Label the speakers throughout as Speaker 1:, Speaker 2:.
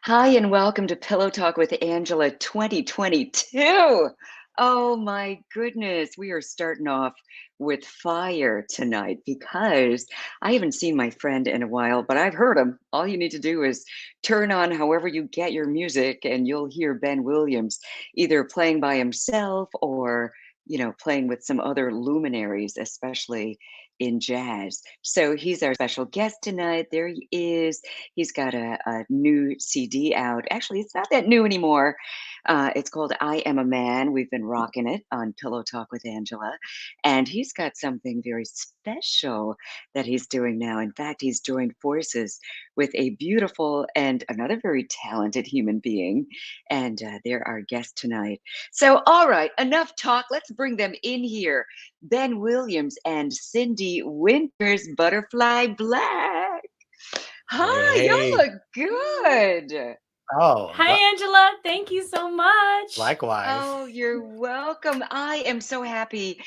Speaker 1: Hi, and welcome to Pillow Talk with Angela 2022. Oh my goodness, we are starting off with fire tonight because I haven't seen my friend in a while, but I've heard him. All you need to do is turn on however you get your music, and you'll hear Ben Williams either playing by himself or playing with some other luminaries, especially in jazz. So he's our special guest tonight. There he is. He's got a new CD out. Actually, it's not that new anymore. It's called I Am a Man. We've been rocking it on Pillow Talk with Angela. And he's got something very special that he's doing now. In fact, he's joined forces with a beautiful and another very talented human being. And they're our guest tonight. So, all right, enough talk. Let's bring them in here. Ben Williams and Syndee Winters, Butterfly Black. Hi, y'all
Speaker 2: Hey.
Speaker 1: look good.
Speaker 2: Oh,
Speaker 3: Hi, Angela. Thank you so much.
Speaker 2: likewise.
Speaker 1: Oh, you're welcome. I am so happy,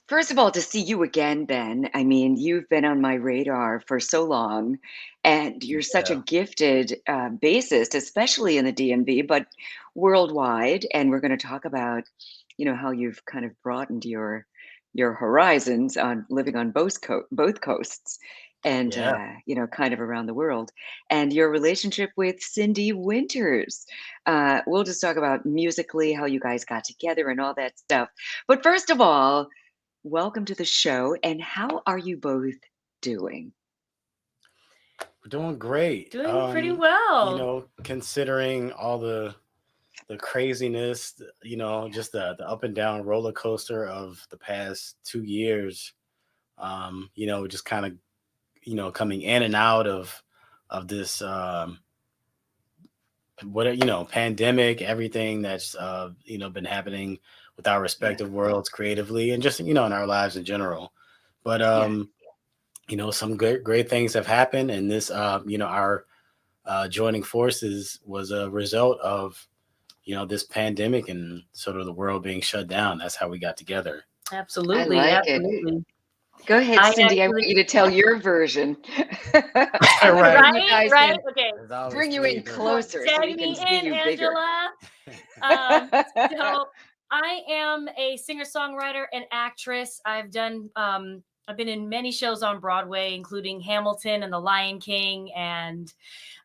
Speaker 1: first of all, to see you again, Ben. I mean, you've been on my radar for so long, and you're such a
Speaker 2: Yeah.
Speaker 1: gifted bassist, especially in the DMV, but worldwide. And we're going to talk about, how you've kind of broadened your horizons on living on both coasts and
Speaker 2: Yeah.
Speaker 1: kind of around the world, and your relationship with Syndee Winters. We'll just talk about musically how you guys got together and all that stuff. But first of all, welcome to the show, and how are you both doing?
Speaker 2: We're doing great.
Speaker 3: Doing pretty well.
Speaker 2: Considering all the craziness, just the up and down roller coaster of the past 2 years, just kind of, coming in and out of this pandemic, everything that's been happening with our
Speaker 1: Yeah,
Speaker 2: respective worlds creatively and just, in our lives in general. But
Speaker 1: yeah.
Speaker 2: some great things have happened, and this our joining forces was a result of this pandemic and sort of the world being shut down. That's how we got together.
Speaker 1: I
Speaker 3: Absolutely.
Speaker 1: like it.
Speaker 3: Absolutely.
Speaker 1: Go ahead,
Speaker 3: I
Speaker 1: Syndee. I want
Speaker 3: actually,
Speaker 1: you to tell your version. I'm going to
Speaker 2: Right.
Speaker 1: bring you
Speaker 3: right,
Speaker 1: guys
Speaker 3: right.
Speaker 1: in,
Speaker 3: Okay.
Speaker 2: There's always
Speaker 1: bring you
Speaker 2: three
Speaker 1: in
Speaker 2: of us.
Speaker 3: Well,
Speaker 1: closer so we
Speaker 3: tag
Speaker 1: can
Speaker 3: me
Speaker 1: see
Speaker 3: in,
Speaker 1: you bigger.
Speaker 3: Angela. Um, so I am a singer-songwriter and actress. I've been in many shows on Broadway, including Hamilton and The Lion King and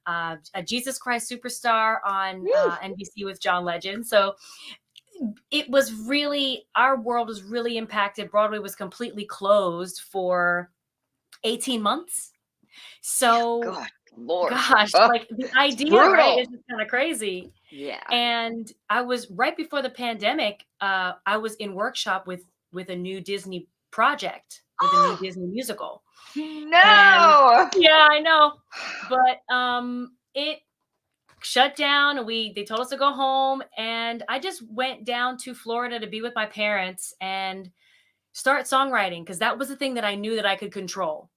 Speaker 3: a Jesus Christ Superstar on
Speaker 1: Woo!
Speaker 3: NBC with John Legend. So it was really, our world was really impacted. Broadway was completely closed for 18 months. So,
Speaker 1: God, Lord.
Speaker 3: gosh,
Speaker 1: Oh,
Speaker 3: like the
Speaker 1: it's
Speaker 3: idea, right,
Speaker 1: brutal.
Speaker 3: is just kind of crazy.
Speaker 1: Yeah.
Speaker 3: And I was right before the pandemic, I was in workshop with a new Disney project, with a new
Speaker 1: Oh,
Speaker 3: Disney musical. And
Speaker 1: no.
Speaker 3: yeah, I know. But it shut down and they told us to go home, and I just went down to Florida to be with my parents and start songwriting, because that was the thing that I knew that I could control.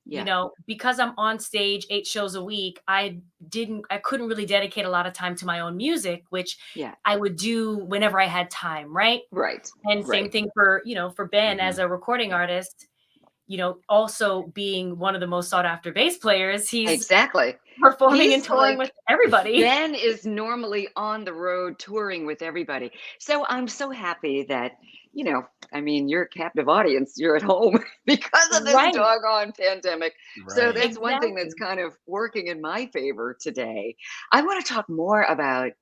Speaker 1: Yeah,
Speaker 3: Because I'm on stage 8 shows a week, I couldn't really dedicate a lot of time to my own music, which
Speaker 1: yeah.
Speaker 3: I would do whenever I had time, right?
Speaker 1: Right,
Speaker 3: And same
Speaker 1: right.
Speaker 3: thing for Ben
Speaker 2: Hmm.
Speaker 3: as a recording artist, also being one of the most sought after bass players. He's
Speaker 1: Exactly.
Speaker 3: performing and
Speaker 1: He's
Speaker 3: touring
Speaker 1: like,
Speaker 3: with everybody.
Speaker 1: Ben is normally on the road touring with everybody. So I'm so happy that, I mean, you're a captive audience. You're at home because of this
Speaker 3: Right.
Speaker 1: doggone pandemic. So
Speaker 2: Right.
Speaker 1: that's one thing that's
Speaker 3: Exactly.
Speaker 1: kind of working in my favor today. I want to talk more about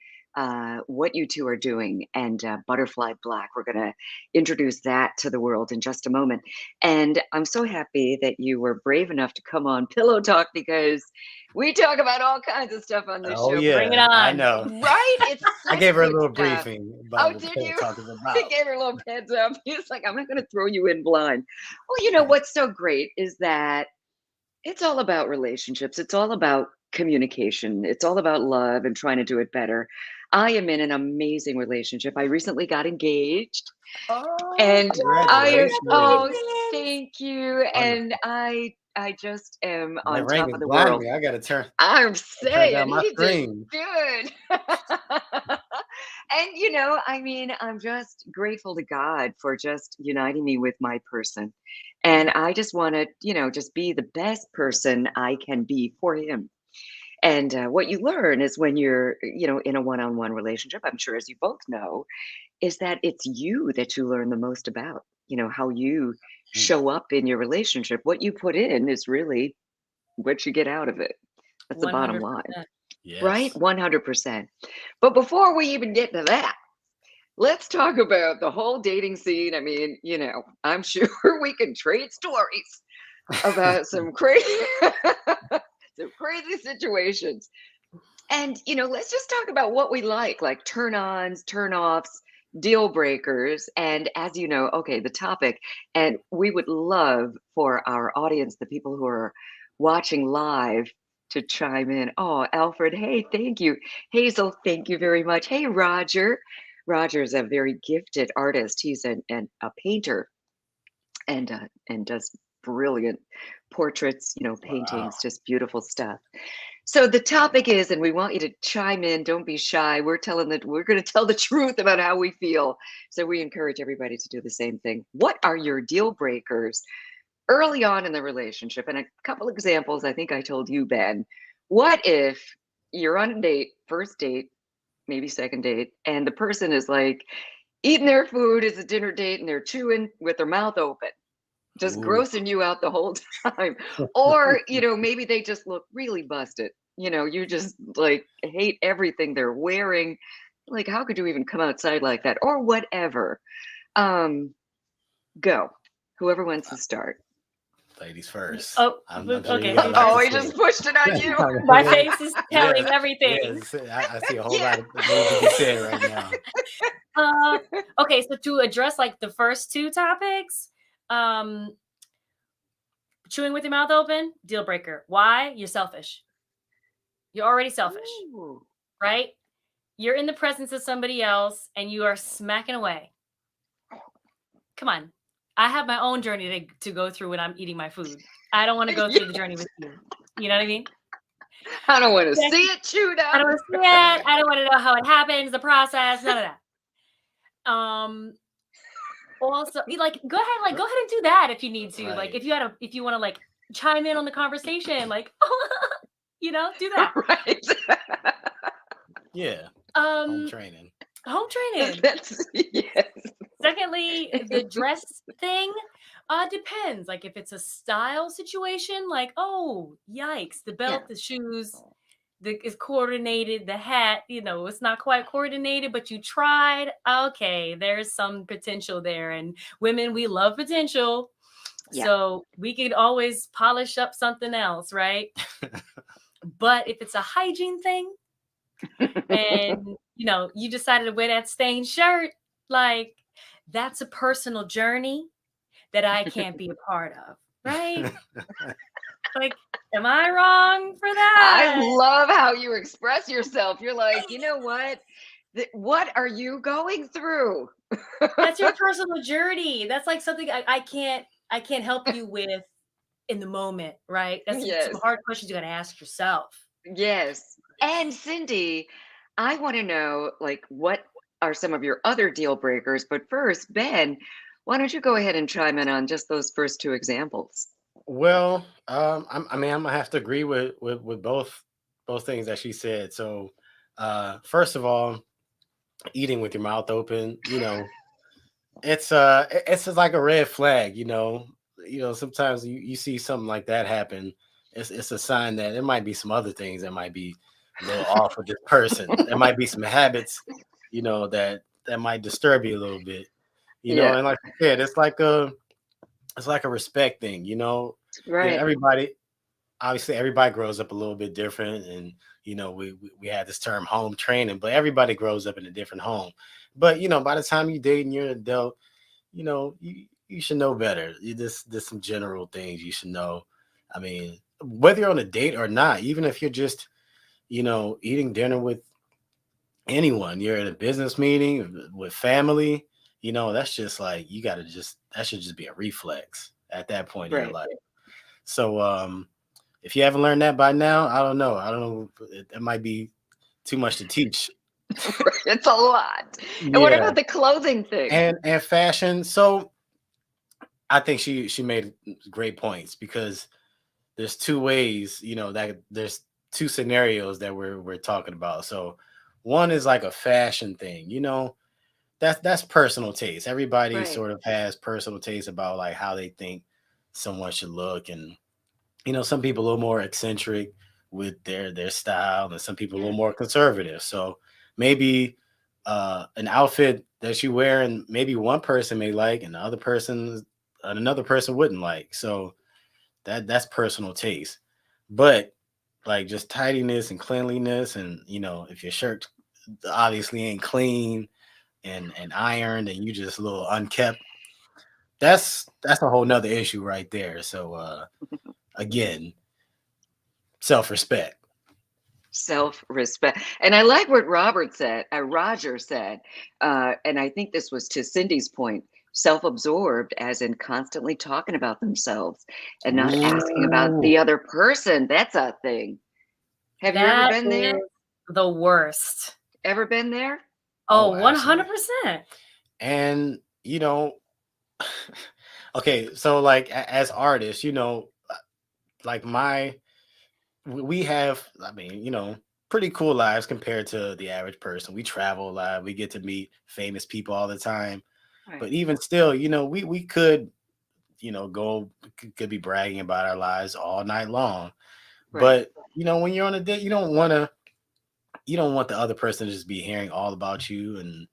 Speaker 1: what you two are doing and Butterfly Black. We're going to introduce that to the world in just a moment. And I'm so happy that you were brave enough to come on Pillow Talk because we talk about all kinds of stuff on this
Speaker 2: Oh
Speaker 1: show,
Speaker 3: Bring it
Speaker 2: yeah, I
Speaker 3: on.
Speaker 2: know.
Speaker 1: right? It's
Speaker 2: I
Speaker 1: such
Speaker 2: gave her a
Speaker 1: good
Speaker 2: little
Speaker 1: stuff.
Speaker 2: briefing
Speaker 1: Oh,
Speaker 2: about what
Speaker 1: did
Speaker 2: Pillow
Speaker 1: you?
Speaker 2: Talk is
Speaker 1: He
Speaker 2: about.
Speaker 1: gave her a little heads up. He's like, I'm not going to throw you in blind. Well, what's so great is that it's all about relationships. It's all about communication. It's all about love and trying to do it better. I am in an amazing relationship. I recently got engaged,
Speaker 2: Oh,
Speaker 1: and I am,
Speaker 2: congratulations.
Speaker 1: oh,
Speaker 3: Congratulations.
Speaker 1: thank you. And
Speaker 2: Wonderful.
Speaker 1: I just am
Speaker 2: That
Speaker 1: on
Speaker 2: ring
Speaker 1: top
Speaker 2: is
Speaker 1: of the
Speaker 2: blinding
Speaker 1: world.
Speaker 2: me.
Speaker 1: I'm
Speaker 2: I turn down
Speaker 1: saying
Speaker 2: my
Speaker 1: he did
Speaker 2: screen.
Speaker 1: good. And I mean, I'm just grateful to God for just uniting me with my person. And
Speaker 2: Yeah.
Speaker 1: I just want to, just be the best person I can be for him. And what you learn is when you're, in a one-on-one relationship, I'm sure as you both know, is that it's you that you learn the most about, how you
Speaker 2: Mm.
Speaker 1: show up in your relationship. What you put in is really what you get out of it. That's the bottom line,
Speaker 3: 100%.
Speaker 1: right?
Speaker 2: Yes.
Speaker 1: 100%. But before we even get to that, let's talk about the whole dating scene. I mean, I'm sure we can trade stories about some crazy some crazy situations. And let's just talk about what we like turn-ons, turn-offs, deal breakers. And as you know, okay, the topic, and we would love for our audience, the people who are watching live, to chime in. Oh, Alfred, hey, thank you. Hazel, thank you very much. Hey, Roger. Roger's a very gifted artist. He's a painter and does brilliant portraits,
Speaker 2: Wow.
Speaker 1: paintings, just beautiful stuff. So the topic is, and we want you to chime in. Don't be shy. We're going to tell the truth about how we feel. So we encourage everybody to do the same thing. What are your deal breakers early on in the relationship? And a couple examples. I think I told you, Ben. What if you're on a date, first date, maybe second date, and the person is like eating their food as a dinner date, and they're chewing with their mouth open, just
Speaker 2: Ooh.
Speaker 1: grossing you out the whole time. Or, maybe they just look really busted. You just like hate everything they're wearing. Like, how could you even come outside like that? Or whatever. Go. Whoever wants to start.
Speaker 2: Ladies first.
Speaker 3: Oh,
Speaker 2: I'm sure
Speaker 3: okay.
Speaker 2: you got a lot
Speaker 1: Oh,
Speaker 2: to
Speaker 1: he
Speaker 2: say.
Speaker 1: just pushed it on you.
Speaker 3: My face is telling
Speaker 2: Yeah,
Speaker 3: everything.
Speaker 2: I see a whole
Speaker 1: Yeah.
Speaker 2: lot of things to be said right now.
Speaker 3: Okay, so to address like the first two topics, chewing with your mouth open, deal breaker. Why? You're selfish. You're already selfish,
Speaker 1: Ooh.
Speaker 3: right? You're in the presence of somebody else and you are smacking away. Come on. I have my own journey to go through when I'm eating my food. I don't want to go through the journey with you. You know what I mean?
Speaker 1: I don't want to
Speaker 3: Yes.
Speaker 1: see it chewed
Speaker 3: I
Speaker 1: up.
Speaker 3: don't want to see it. I don't want to know how it happens, the process, none of that. Also, go ahead and do that if you need to.
Speaker 2: Right.
Speaker 3: Like if you want to like chime in on the conversation, like do that.
Speaker 1: Right.
Speaker 2: Yeah. Home
Speaker 3: Um,
Speaker 2: training.
Speaker 3: home training.
Speaker 1: Yes.
Speaker 3: Secondly, the dress thing depends. Like if it's a style situation, like, oh, yikes, the belt, the shoes, is coordinated, the hat, it's not quite coordinated, but you tried. Okay, there's some potential there. And women, we love potential.
Speaker 1: Yeah.
Speaker 3: So we could always polish up something else, right? But if it's a hygiene thing and you decided to wear that stained shirt, like that's a personal journey that I can't be a part of, right? Like, am I wrong for
Speaker 1: I
Speaker 3: that?
Speaker 1: love how you express yourself. You're like, you know what? What are you going through?
Speaker 3: That's your personal journey. That's like something I can't help you with in the moment, right? That's
Speaker 1: Yes.
Speaker 3: some hard questions you got to ask yourself.
Speaker 1: Yes. And Syndee, I want to know, like, what are some of your other deal breakers? But first, Ben, why don't you go ahead and chime in on just those first two examples?
Speaker 2: Well, I'm gonna have to agree with both things that she said. So, first of all, eating with your mouth open, it's just like a red flag. Sometimes you see something like that happen. It's a sign that there might be some other things that might be a little off with this person. There might be some habits, that might disturb you a little bit.
Speaker 1: Yeah.
Speaker 2: And like I said, it's like a respect thing.
Speaker 1: Right.
Speaker 2: Everybody grows up a little bit different, and we had this term home training, but everybody grows up in a different home. But by the time you date and you're an adult, you should know better. There's some general things you should know. I mean, whether you're on a date or not, even if you're just eating dinner with anyone, you're at a business meeting with family, that's just like that should just be a reflex at that point in your
Speaker 1: Right.
Speaker 2: life. So if you haven't learned that by now, I don't know. It might be too much to teach.
Speaker 1: It's a lot. And what about the clothing thing?
Speaker 2: And fashion. So I think she made great points, because there's two ways, that there's two scenarios that we're talking about. So one is like a fashion thing, that's personal taste. Everybody
Speaker 1: Right.
Speaker 2: sort of has personal taste about like how they think someone should look. And some people a little more eccentric with their style, and some people a little
Speaker 1: Yeah.
Speaker 2: more conservative. So maybe an outfit that you wear and maybe one person may like and another person wouldn't like. So that's personal taste. But like just tidiness and cleanliness, and if your shirt obviously ain't clean and ironed and you just a little unkept, that's a whole nother issue right there. So again, self-respect.
Speaker 1: Self-respect. And I like what Roger said, and I think this was to Cindy's point, self-absorbed, as in constantly talking about themselves and not asking about
Speaker 2: Ooh.
Speaker 1: the other person. That's a thing. Have you ever
Speaker 3: That
Speaker 1: been
Speaker 3: is
Speaker 1: there?
Speaker 3: the worst.
Speaker 1: Ever been there?
Speaker 3: Oh,
Speaker 2: Absolutely.
Speaker 3: 100%.
Speaker 2: And okay, so like as artists, like we have, I mean, pretty cool lives compared to the average person. We travel a lot. We get to meet famous people all the time.
Speaker 1: Right.
Speaker 2: But even still, we could, could be bragging about our lives all night long.
Speaker 1: Right.
Speaker 2: But when you're on a date, you don't want the other person to just be hearing all about you. And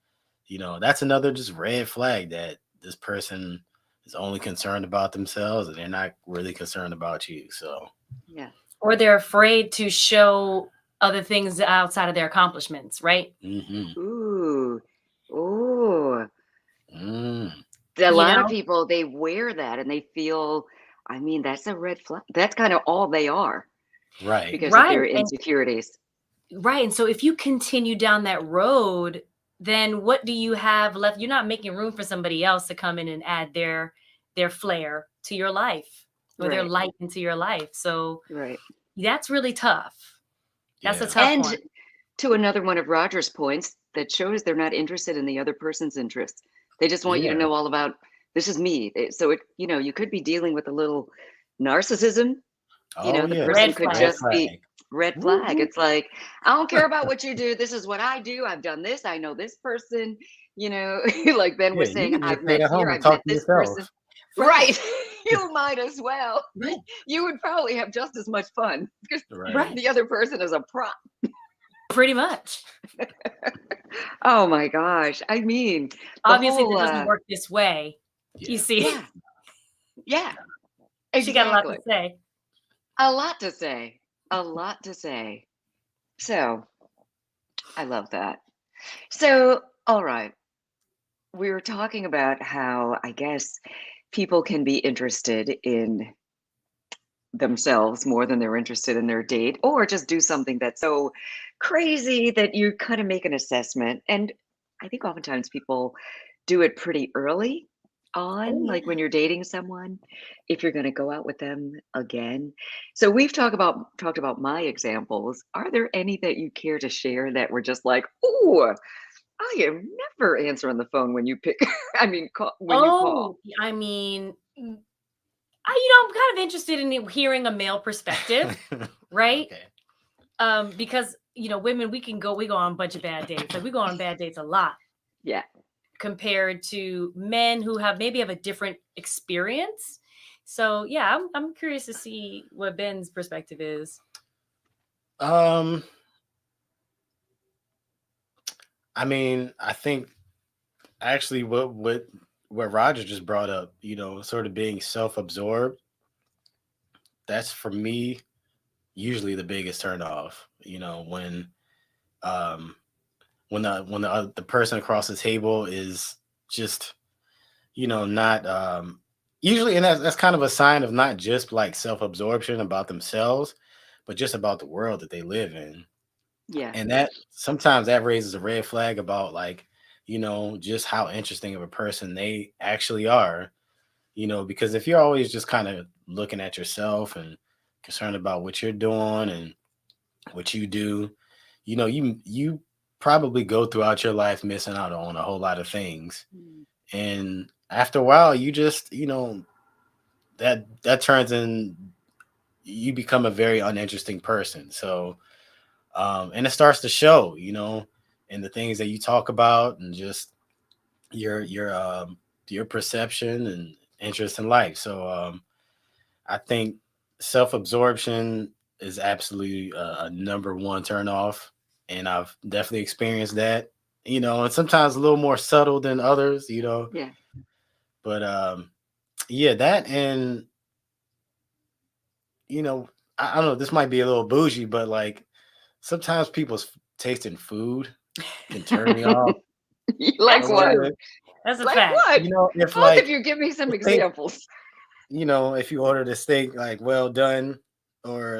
Speaker 2: that's another just red flag that this person is only concerned about themselves and they're not really concerned about you. So
Speaker 1: Yeah.
Speaker 3: Or they're afraid to show other things outside of their accomplishments, right?
Speaker 1: Ooh. Ooh.
Speaker 2: mm,
Speaker 1: A
Speaker 3: You
Speaker 1: lot of
Speaker 3: know?
Speaker 1: people, they wear that and they feel, I mean, that's a red flag. That's kind of all they are
Speaker 2: right.
Speaker 1: because of
Speaker 3: Right.
Speaker 1: their insecurities.
Speaker 3: Right. And so if you continue down that road, then what do you have left? You're not making room for somebody else to come in and add their flair to your life or their
Speaker 1: Right.
Speaker 3: light into your life. So
Speaker 1: Right.
Speaker 3: that's really tough. That's a
Speaker 2: Yeah.
Speaker 3: tough
Speaker 1: And
Speaker 3: one.
Speaker 1: to another one of Roger's points, that shows they're not interested in the other person's interests. They just want you to
Speaker 2: Yeah.
Speaker 1: know all about, this is me. So you could be dealing with a little narcissism.
Speaker 2: Oh
Speaker 1: The
Speaker 2: yeah.
Speaker 1: person
Speaker 3: Red
Speaker 1: could
Speaker 3: flag.
Speaker 2: Red
Speaker 1: just be
Speaker 2: flag.
Speaker 1: red flag.
Speaker 2: Woo-hoo.
Speaker 1: It's like, I don't care about what you do. This is what I do. I've done this. I know this person. Like Ben
Speaker 2: Yeah,
Speaker 1: was
Speaker 2: you
Speaker 1: saying,
Speaker 2: can just
Speaker 1: I've
Speaker 2: stay
Speaker 1: met
Speaker 2: at
Speaker 1: here.
Speaker 2: home and
Speaker 1: I've met
Speaker 2: talk to
Speaker 1: this person.
Speaker 2: yourself.
Speaker 3: Right.
Speaker 1: Right. You might as well.
Speaker 3: Right.
Speaker 1: You would probably have just as much fun because
Speaker 2: Right.
Speaker 1: the other person is a prop.
Speaker 3: Pretty much.
Speaker 1: Oh my gosh. I mean, the
Speaker 3: Obviously,
Speaker 1: whole
Speaker 3: that doesn't work this way. You
Speaker 2: Yeah.
Speaker 3: see,
Speaker 1: yeah, yeah,
Speaker 3: she got a lot to
Speaker 1: exactly.
Speaker 3: say.
Speaker 1: A lot to say. A lot to say. So I love that. So, all right. We were talking about how I guess people can be interested in themselves more than they're interested in their date, or just do something that's so crazy that you kind of make an assessment. And I think oftentimes people do it pretty early
Speaker 3: Oh
Speaker 1: on, like
Speaker 3: yeah.
Speaker 1: when you're dating someone, if you're going to go out with them again. So we've talked about my examples. Are there any that you care to share that were just like, oh, I am never answering the phone when you pick, I mean, when you call.
Speaker 3: Oh, I mean, I'm kind of interested in hearing a male perspective, right?
Speaker 2: Okay.
Speaker 3: Because women, we go on a bunch of bad dates. Like we go on bad dates a lot
Speaker 1: Yeah.
Speaker 3: compared to men who maybe have a different experience. So yeah, I'm curious to see what Ben's perspective is.
Speaker 2: Um, I mean, I think actually what Roger just brought up, sort of being self-absorbed, that's for me usually the biggest turn off. Um when the person across the table is just not usually, and that's kind of a sign of not just like self-absorption about themselves, but just about the world that they live in.
Speaker 1: Yeah.
Speaker 2: And that sometimes that raises a red flag about like just how interesting of a person they actually are. Because if you're always just kind of looking at yourself and concerned about what you're doing and what you do, you probably go throughout your life missing out on a whole lot of things.
Speaker 1: Mm.
Speaker 2: And after a while, you just that turns in you become a very uninteresting person. So, and it starts to show, in the things that you talk about and just your your um your perception and interest in life. So, I think self-absorption is absolutely a number one turn off, and I've definitely experienced that. And sometimes a little more subtle than others.
Speaker 1: Yeah.
Speaker 2: But yeah, that and you know, I don't know. This might be a little bougie, but like sometimes people's taste in food can turn me off a
Speaker 1: Like
Speaker 3: That's
Speaker 2: little
Speaker 1: what?
Speaker 3: true.
Speaker 2: bit.
Speaker 3: That's a
Speaker 1: Like
Speaker 3: fact.
Speaker 1: what?
Speaker 2: If
Speaker 1: Both of
Speaker 2: like
Speaker 1: you give me some
Speaker 2: the steak,
Speaker 1: examples.
Speaker 2: if you order the steak like well done, or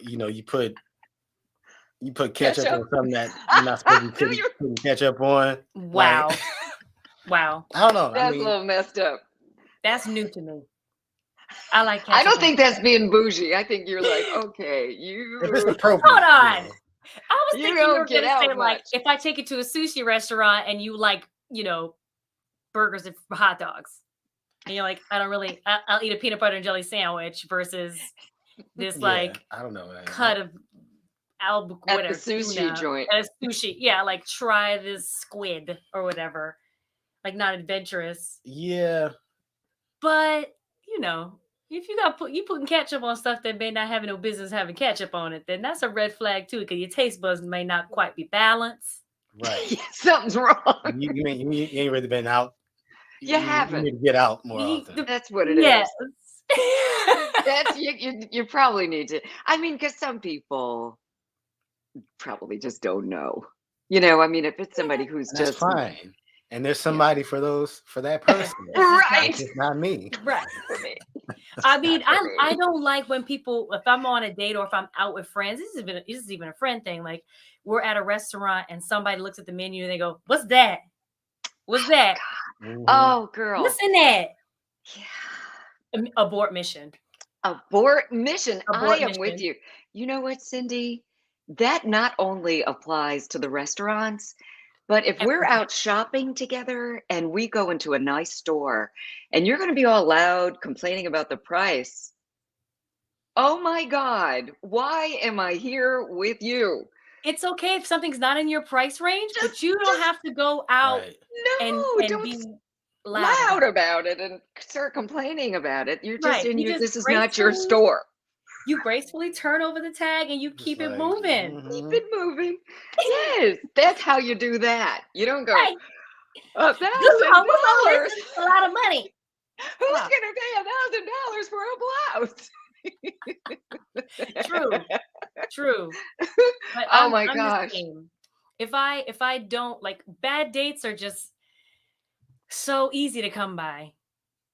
Speaker 2: you put ketchup
Speaker 1: Ketchup.
Speaker 2: on something that you're not supposed to be putting,
Speaker 1: You're-
Speaker 2: putting ketchup on. Like,
Speaker 3: Wow. Wow.
Speaker 2: I don't know. I
Speaker 1: That's a
Speaker 2: mean,
Speaker 1: little messed up.
Speaker 3: That's new to me. I like
Speaker 1: I
Speaker 3: ketchup
Speaker 1: don't think that's being bougie. I think you're like, okay,
Speaker 2: if it's
Speaker 1: you
Speaker 3: Hold
Speaker 2: appropriate,
Speaker 3: on. I was
Speaker 1: you
Speaker 3: thinking you were
Speaker 1: don't get
Speaker 3: gonna say
Speaker 1: out
Speaker 3: like
Speaker 1: much.
Speaker 3: if I take you to a sushi restaurant and you like, burgers and hot dogs. And you're like, I don't really I'll eat a peanut butter and jelly sandwich versus this
Speaker 2: yeah,
Speaker 3: like
Speaker 2: I don't know. Man.
Speaker 3: cut of
Speaker 1: At the
Speaker 3: whatever
Speaker 1: sushi
Speaker 3: tuna
Speaker 1: joint.
Speaker 3: as sushi. Yeah, like try this squid or whatever. Like not adventurous.
Speaker 2: Yeah,
Speaker 3: But if you putting ketchup on stuff that may not have no business having ketchup on it, then that's a red flag too, because your taste buds may not quite be balanced.
Speaker 2: right.
Speaker 1: Something's wrong.
Speaker 2: You ain't really been out.
Speaker 1: You
Speaker 2: You
Speaker 1: haven't.
Speaker 2: need to get out more often.
Speaker 1: That's what it
Speaker 3: Yes.
Speaker 1: is. That's you probably need to. I mean, because some people probably just don't know. I mean, if it's somebody who's
Speaker 2: And that's
Speaker 1: just
Speaker 2: fine. And there's somebody for that person.
Speaker 1: right.
Speaker 2: It's not me.
Speaker 3: Right.
Speaker 1: For me.
Speaker 3: I mean,
Speaker 1: Not for me.
Speaker 3: I don't like when people, if I'm on a date or if I'm out with friends, this is even a friend thing. Like we're at a restaurant and somebody looks at the menu and they go, "What's that? What's that?
Speaker 2: Mhm.
Speaker 1: Oh, girl.
Speaker 3: What's in that?"
Speaker 1: Yeah.
Speaker 3: Abort mission.
Speaker 1: Abort mission. I
Speaker 3: Abort
Speaker 1: am with
Speaker 3: mission.
Speaker 1: you. You know what, Syndee? That not only applies to the restaurants, but if we're
Speaker 3: Everything.
Speaker 1: out shopping together and we go into a nice store and you're going to be all loud complaining about the price, oh my God, why am I here with you?
Speaker 3: It's okay if something's not in your price range, but
Speaker 1: Just,
Speaker 3: you don't
Speaker 1: just
Speaker 3: have to go out
Speaker 2: Right.
Speaker 3: and
Speaker 1: no,
Speaker 3: and
Speaker 1: don't
Speaker 3: be loud
Speaker 1: loud
Speaker 3: about it.
Speaker 1: about it and start complaining about it. You're just
Speaker 3: Right.
Speaker 1: in
Speaker 3: You
Speaker 1: your,
Speaker 3: just
Speaker 1: this is not your
Speaker 3: gracefully
Speaker 1: store.
Speaker 3: turn over the tag and you
Speaker 2: Just
Speaker 3: keep it
Speaker 2: like,
Speaker 3: moving.
Speaker 1: Keep it moving. Yes, that's how you do that. You don't go,
Speaker 3: Right.
Speaker 1: $1,000.
Speaker 3: What's all this? It's a lot of money.
Speaker 1: Who's
Speaker 3: Wow.
Speaker 1: gonna pay $1,000 for a blouse?
Speaker 3: True. True. But
Speaker 1: Oh
Speaker 3: I'm
Speaker 1: my
Speaker 3: the
Speaker 1: gosh.
Speaker 3: same. If I don't like bad dates are just so easy to come by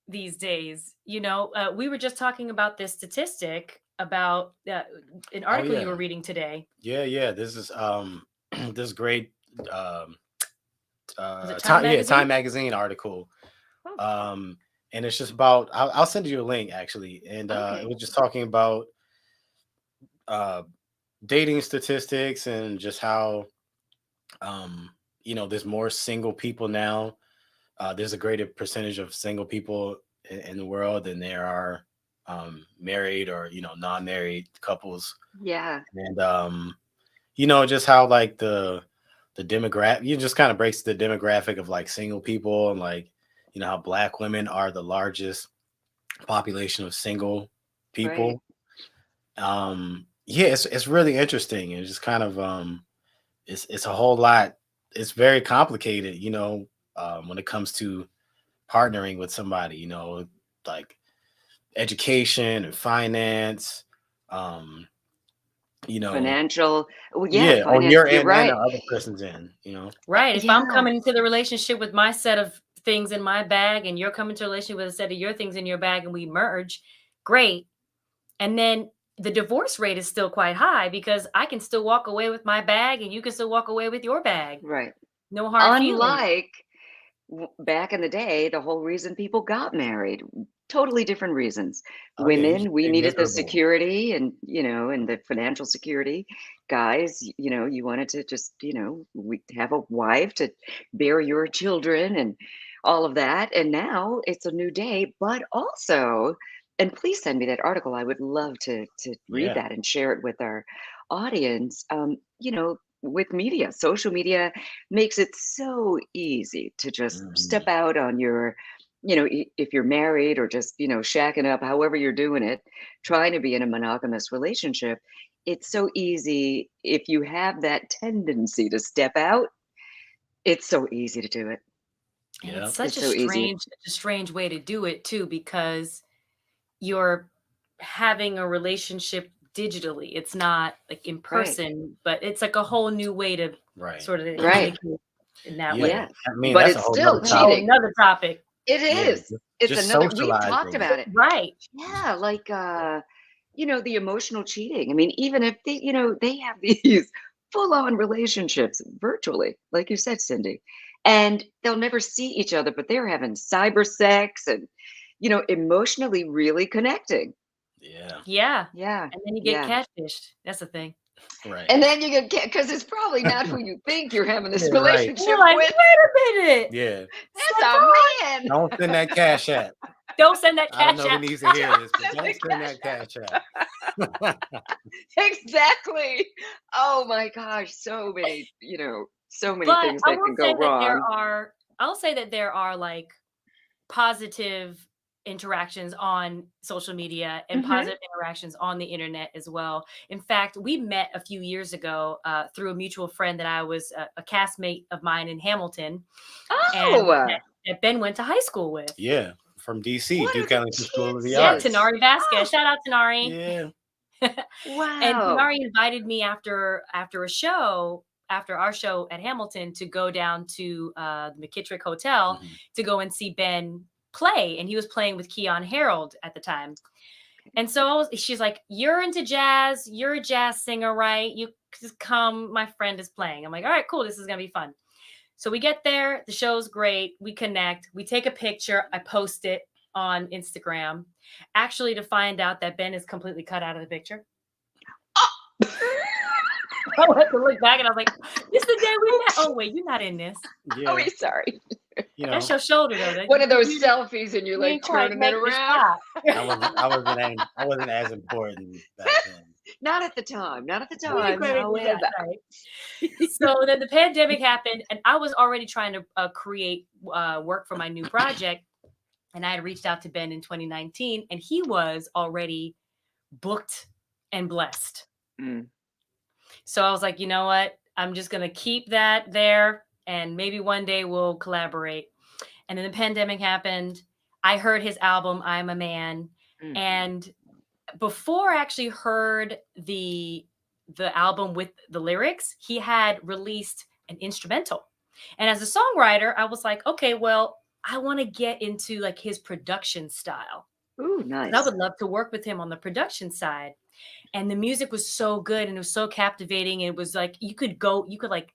Speaker 3: these days. We were just talking about this statistic about an
Speaker 2: oh
Speaker 3: article you were
Speaker 2: yeah,
Speaker 3: reading today.
Speaker 2: yeah. This is this great
Speaker 3: Was it Time
Speaker 2: Time
Speaker 3: Magazine?
Speaker 2: Magazine article.
Speaker 3: Oh,
Speaker 2: And it's just about. I'll send you a link actually, and
Speaker 1: Okay.
Speaker 2: it was just talking about uh dating statistics and just how there's more single people now. There's a greater percentage of single people in the world than there are married or non-married couples.
Speaker 1: Yeah.
Speaker 2: And just how like the demographic, you just kind of breaks the demographic of like single people, and like how Black women are the largest population of single
Speaker 1: Right.
Speaker 2: people. Yeah, it's really interesting. It's just kind of it's a whole lot. It's very complicated, when it comes to partnering with somebody, like education and finance, um, you know,
Speaker 1: Financial. Well, yeah,
Speaker 2: yeah, on
Speaker 1: finance.
Speaker 2: your
Speaker 1: You're
Speaker 2: end and the
Speaker 1: right.
Speaker 2: other person's end.
Speaker 3: right. If I'm
Speaker 1: Yeah.
Speaker 3: coming into the relationship with my set of things in my bag and you're coming to a relationship with a set of your things in your bag and we merge, great. And then the divorce rate is still quite high because I can still walk away with my bag and you can still walk away with your bag.
Speaker 1: Right.
Speaker 3: No hard feelings.
Speaker 1: Unlike back in the day, the whole reason people got married, totally different reasons.
Speaker 2: Oh yeah, you should
Speaker 1: Women, we
Speaker 2: stay
Speaker 1: needed the
Speaker 2: miserable.
Speaker 1: security and, and the financial security. Guys, you wanted to just, we have a wife to bear your children and all of that. And now it's a new day, but also and please send me that article. I would love to read
Speaker 2: Yeah.
Speaker 1: that and share it with our audience. With media, social media makes it so easy to just step
Speaker 2: Mhm.
Speaker 1: out on your, if you're married or just, shacking up, however you're doing it, trying to be in a monogamous relationship. It's so easy if you have that tendency to step out. It's so easy to do it.
Speaker 3: And it's
Speaker 2: Yeah.
Speaker 3: such
Speaker 1: It's so easy.
Speaker 3: a strange way to do it too, because you're having a relationship digitally. It's not like in
Speaker 1: Right.
Speaker 3: person, but it's like a whole new way to
Speaker 2: Right.
Speaker 3: sort of
Speaker 1: Right.
Speaker 3: communicate in that
Speaker 2: Yeah.
Speaker 3: way.
Speaker 1: Yeah.
Speaker 2: I mean,
Speaker 1: But
Speaker 2: that's a
Speaker 1: it's
Speaker 2: whole
Speaker 1: still
Speaker 2: nother
Speaker 3: Oh,
Speaker 2: topic.
Speaker 1: cheating.
Speaker 3: another topic.
Speaker 1: It
Speaker 2: Yeah.
Speaker 1: is. It's
Speaker 2: Just
Speaker 1: another, we've talked
Speaker 2: socializing.
Speaker 1: about it.
Speaker 3: Right.
Speaker 1: Yeah, like the emotional cheating. I mean, even if they have these full-on relationships virtually, like you said, Cindy, and they'll never see each other, but they're having cyber sex and emotionally really connecting.
Speaker 2: Yeah.
Speaker 3: Yeah.
Speaker 1: Yeah.
Speaker 3: And then you get
Speaker 1: Yeah.
Speaker 3: catfished. That's the thing.
Speaker 2: Right.
Speaker 1: And then you get because it's probably not who you think you're having this
Speaker 2: Yeah, right.
Speaker 3: And you're
Speaker 1: relationship
Speaker 3: like,
Speaker 1: with.
Speaker 3: wait a minute.
Speaker 2: Yeah.
Speaker 1: That's a man.
Speaker 2: Don't send that cash app.
Speaker 3: Don't send that
Speaker 2: I don't
Speaker 3: cash
Speaker 2: know who
Speaker 3: app.
Speaker 2: needs to hear this, but
Speaker 1: Send
Speaker 2: don't
Speaker 1: the
Speaker 2: send that cash app.
Speaker 1: Exactly. Oh my gosh, so many
Speaker 3: But
Speaker 1: things
Speaker 3: I
Speaker 1: that
Speaker 3: will
Speaker 1: can
Speaker 3: say
Speaker 1: go
Speaker 3: that
Speaker 1: wrong.
Speaker 3: I'll say that there are like positive interactions on social media and
Speaker 1: Mhm.
Speaker 3: positive interactions on the internet as well. In fact, we met a few years ago through a mutual friend that I was a castmate of mine in Hamilton, and
Speaker 1: Oh,
Speaker 3: that Ben went to high school with.
Speaker 2: Yeah. From DC,
Speaker 1: what are
Speaker 2: Duke
Speaker 1: the
Speaker 2: Ellington School of the
Speaker 3: Yeah,
Speaker 2: Arts.
Speaker 1: chances?
Speaker 3: Tenari Vasquez.
Speaker 1: Oh,
Speaker 3: Shout out Tenari.
Speaker 2: Yeah.
Speaker 3: And
Speaker 1: wow.
Speaker 3: Tenari invited me after our show at Hamilton to go down to the McKittrick Hotel
Speaker 2: Mhm.
Speaker 3: to go and see Ben play, and he was playing with Keon Harold at the time. And so she's like, "You're into jazz. You're a jazz singer, right? You just come. My friend is playing." I'm like, "All right, cool. This is gonna be fun." So we get there. The show's great. We connect. We take a picture. I post it on Instagram, actually to find out that Ben is completely cut out of the picture. I had to look back and I was like, "This is the day we met." Oh wait, you're not in this.
Speaker 2: Yeah.
Speaker 1: Oh, he's sorry.
Speaker 2: You know,
Speaker 3: That's your shoulder though.
Speaker 1: One of those
Speaker 3: You
Speaker 1: selfies and you're
Speaker 3: you
Speaker 1: like
Speaker 3: ain't quite
Speaker 1: turning it
Speaker 3: make the
Speaker 1: around.
Speaker 3: shot.
Speaker 2: I wasn't as important back then.
Speaker 1: Not at the time. Not at the
Speaker 3: You ain't
Speaker 1: time.
Speaker 3: quite make the shot,
Speaker 1: However.
Speaker 3: right. So then the pandemic happened, and I was already trying to create work for my new project. And I had reached out to Ben in 2019, and he was already booked and blessed.
Speaker 1: Mm.
Speaker 3: So I was like, you know what? I'm just going to keep that there, and maybe one day we'll collaborate. And then the pandemic happened. I heard his album, I'm a Man.
Speaker 1: Mm.
Speaker 3: And before I actually heard the album with the lyrics, he had released an instrumental. And as a songwriter, I was like, okay, well, I want to get into like his production style.
Speaker 1: Ooh,
Speaker 3: I
Speaker 1: nice.
Speaker 3: would love to work with him on the production side. And the music was so good and it was so captivating. And it was like you could like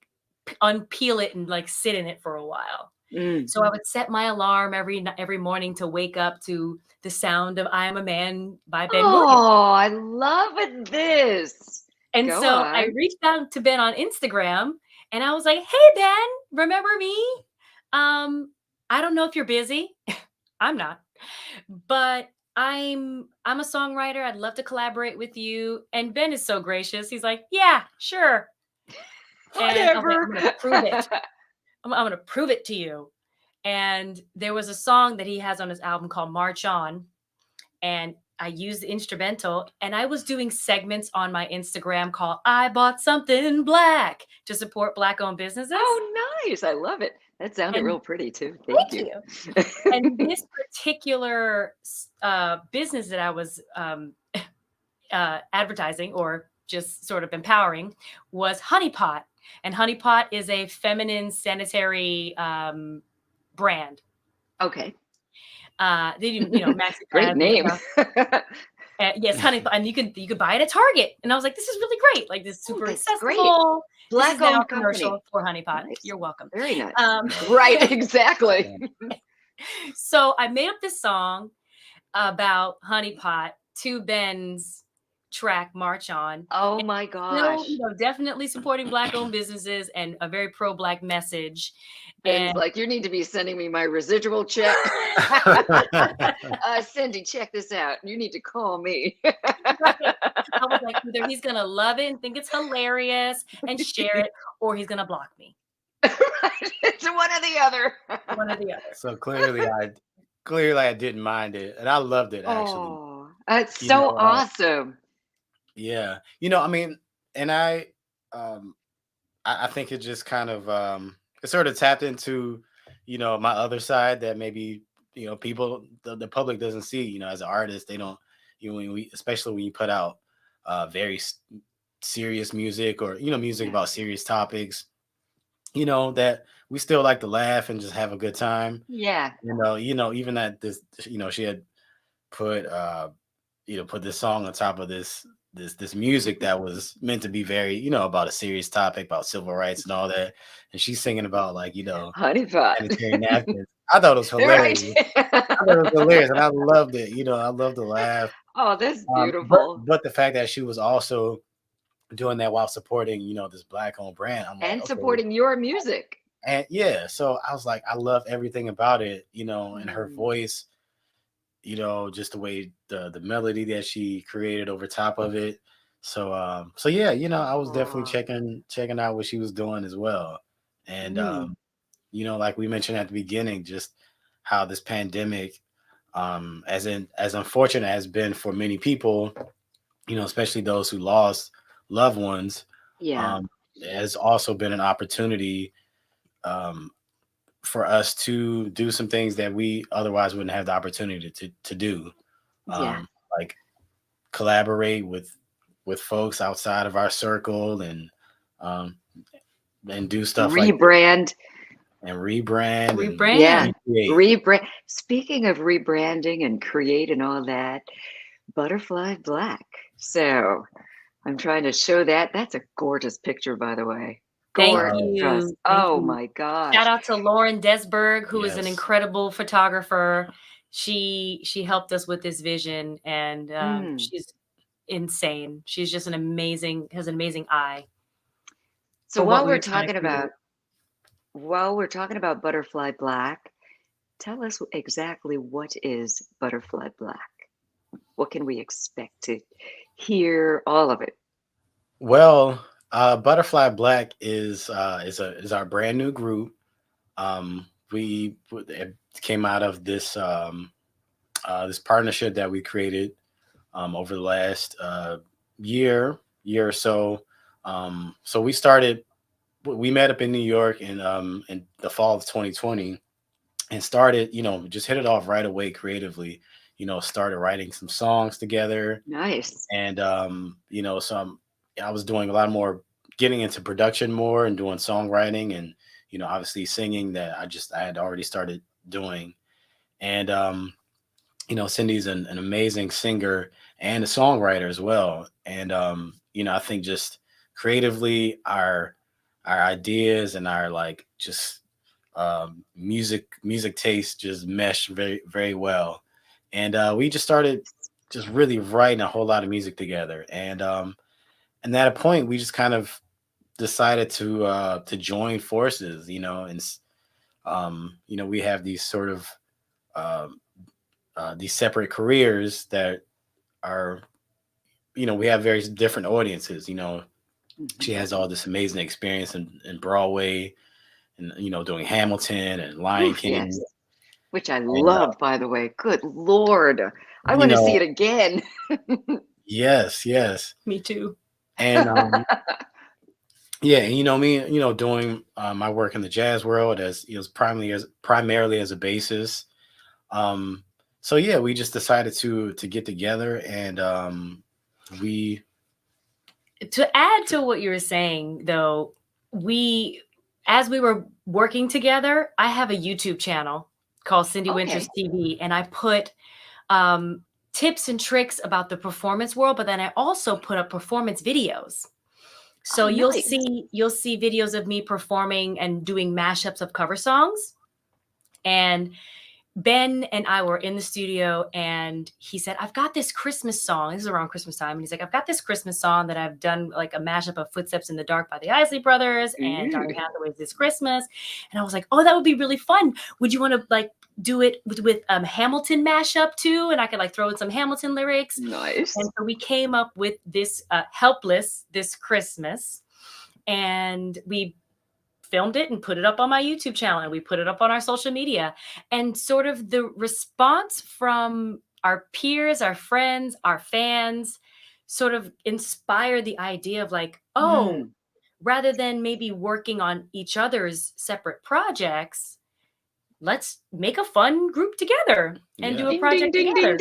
Speaker 3: unpeel it and like sit in it for a while.
Speaker 1: Mm.
Speaker 3: So I would set my alarm every morning to wake up to the sound of I Am a Man by Ben Williams.
Speaker 1: Oh, I love this.
Speaker 3: And
Speaker 1: Go
Speaker 3: so
Speaker 1: on.
Speaker 3: I reached out to Ben on Instagram and I was like, "Hey Ben, remember me? I don't know if you're busy. I'm not. But I'm a songwriter. I'd love to collaborate with you." And Ben is so gracious. He's like, "Yeah, sure." And I was like, "I'm gonna prove it. I'm gonna prove it to you." And there was a song that he has on his album called March On. And I used the instrumental, and I was doing segments on my Instagram called I Bought Something Black to support Black-owned businesses.
Speaker 1: Oh, nice. I love it. That sounded
Speaker 3: And
Speaker 1: real pretty too. Thank you.
Speaker 3: And this particular business that I was advertising or just sort of empowering was Honey Pot. And Honey Pot is a feminine sanitary brand.
Speaker 1: Okay.
Speaker 3: Maxi
Speaker 1: Great
Speaker 3: pads and
Speaker 1: name.
Speaker 3: stuff. Yes, Honey Pot, and you could buy it at Target. And I was like, this is really great. Like this is super
Speaker 1: that's
Speaker 3: accessible.
Speaker 1: great.
Speaker 3: This is now a
Speaker 1: Black-owned
Speaker 3: commercial
Speaker 1: company.
Speaker 3: for Honey Pot.
Speaker 1: Nice.
Speaker 3: You're welcome.
Speaker 1: Very nice.
Speaker 2: Right.
Speaker 1: Exactly.
Speaker 3: So I made up this song about Honey Pot to Ben's track, March On.
Speaker 1: Oh my
Speaker 3: Still,
Speaker 1: gosh.
Speaker 3: definitely supporting Black-owned businesses and a very pro-Black message.
Speaker 1: And
Speaker 3: And
Speaker 1: he's like, you need to be sending me my residual check. Syndee, check this out. You need to call me.
Speaker 3: I was like, either he's gonna love it and think it's hilarious and share it, or he's gonna block me.
Speaker 1: It's one or the other.
Speaker 3: One or the other.
Speaker 2: So clearly I didn't mind it, and I loved it actually.
Speaker 1: Oh, that's
Speaker 2: You
Speaker 1: so
Speaker 2: know,
Speaker 1: awesome.
Speaker 2: yeah. I mean, and I think it just kind of it sort of tapped into, my other side that maybe, people the public doesn't see, as an artist, they don't, especially when you put out very serious music, or, music
Speaker 1: Yeah.
Speaker 2: about serious topics, that we still like to laugh and just have a good time.
Speaker 1: Yeah.
Speaker 2: Even that this, she had put put this song on top of this music that was meant to be very, about a serious topic about civil rights and all that. And she's singing about, like,
Speaker 1: Honey pot.
Speaker 2: sanitary napkins. I thought it was
Speaker 1: Right.
Speaker 2: hilarious. I thought it was hilarious, and I loved it. I loved to laugh.
Speaker 1: Oh, that's
Speaker 2: But
Speaker 1: beautiful.
Speaker 2: but the fact that she was also doing that while supporting, this Black-owned brand, I'm like,
Speaker 1: And
Speaker 2: okay.
Speaker 1: supporting your music.
Speaker 2: And yeah, so I was like, I love everything about it, and her voice, just the way the melody that she created over top of it. So yeah, I was definitely checking out what she was doing as well. And like we mentioned at the beginning, just how this pandemic, as unfortunate as been for many people, especially those who lost loved ones,
Speaker 1: Yeah.
Speaker 2: has also been an opportunity for us to do some things that we otherwise wouldn't have the opportunity to do.
Speaker 1: Yeah.
Speaker 2: Like collaborate with folks outside of our circle, and do stuff like
Speaker 1: Rebrand.
Speaker 2: and rebrand
Speaker 1: Yeah.
Speaker 2: and recreate.
Speaker 1: Rebrand. Speaking of rebranding and create and all that, Butterfly Black. So I'm trying to show that. That's a gorgeous picture, by the way.
Speaker 3: Thank
Speaker 1: Gorgeous.
Speaker 3: you.
Speaker 1: Oh
Speaker 3: Thank you.
Speaker 1: my gosh.
Speaker 3: Shout out to Lauren Desberg, who is an
Speaker 2: Yes.
Speaker 3: incredible photographer. She helped us with this vision, and she's insane. She's just has an amazing eye.
Speaker 1: So
Speaker 3: for
Speaker 1: while
Speaker 3: what we
Speaker 1: we're
Speaker 3: were trying to
Speaker 1: talking about Butterfly Black, tell us exactly what is Butterfly Black. What can we expect to hear? All of it.
Speaker 2: Well, Butterfly Black is our brand new group. It came out of this this partnership that we created over the last year or so. So we met up in New York in the fall of 2020, and started, just hit it off right away creatively. Started writing some songs together,
Speaker 1: Nice.
Speaker 2: and I was doing a lot more, getting into production more, and doing songwriting, and obviously singing that I had already started doing. And Syndee's an amazing singer and a songwriter as well. And I think just creatively our ideas and our, like, just music taste just meshed very, very well. And we just started just really writing a whole lot of music together. And at a point we just kind of decided to join forces, and we have these sort of these separate careers that are, we have very different audiences. She has all this amazing experience in Broadway, and doing Hamilton and Lion King.
Speaker 1: Yes. Which I love, by the way. Good Lord. I
Speaker 2: You
Speaker 1: want to
Speaker 2: know-
Speaker 1: see it again.
Speaker 2: Yes.
Speaker 3: Me too.
Speaker 2: And yeah, and me, doing my work in the jazz world as primarily as a bassist. So yeah, we just decided to get together, and
Speaker 3: To add to what you were saying, though, as we were working together, I have a YouTube channel called Syndee Winters TV, and I put tips and tricks about the performance world, but then I also put up performance videos. So you'll see videos of me performing and doing mashups of cover songs. And Ben and I were in the studio, and he said, I've got this Christmas song. This is around Christmas time. And he's like, I've got this Christmas song that I've done, like a mashup of Footsteps in the Dark by the Isley Brothers and Donny Hathaway's This Christmas. And I was like, oh, that would be really fun. Would you want to like do it with Hamilton mashup too? And I could like throw in some Hamilton lyrics.
Speaker 1: Nice.
Speaker 3: And so we came up with this Helpless This Christmas. And we filmed it and put it up on my YouTube channel, and we put it up on our social media. And sort of the response from our peers, our friends, our fans sort of inspired the idea of like, oh, rather than maybe working on each other's separate projects, let's make a fun group together and do a project together.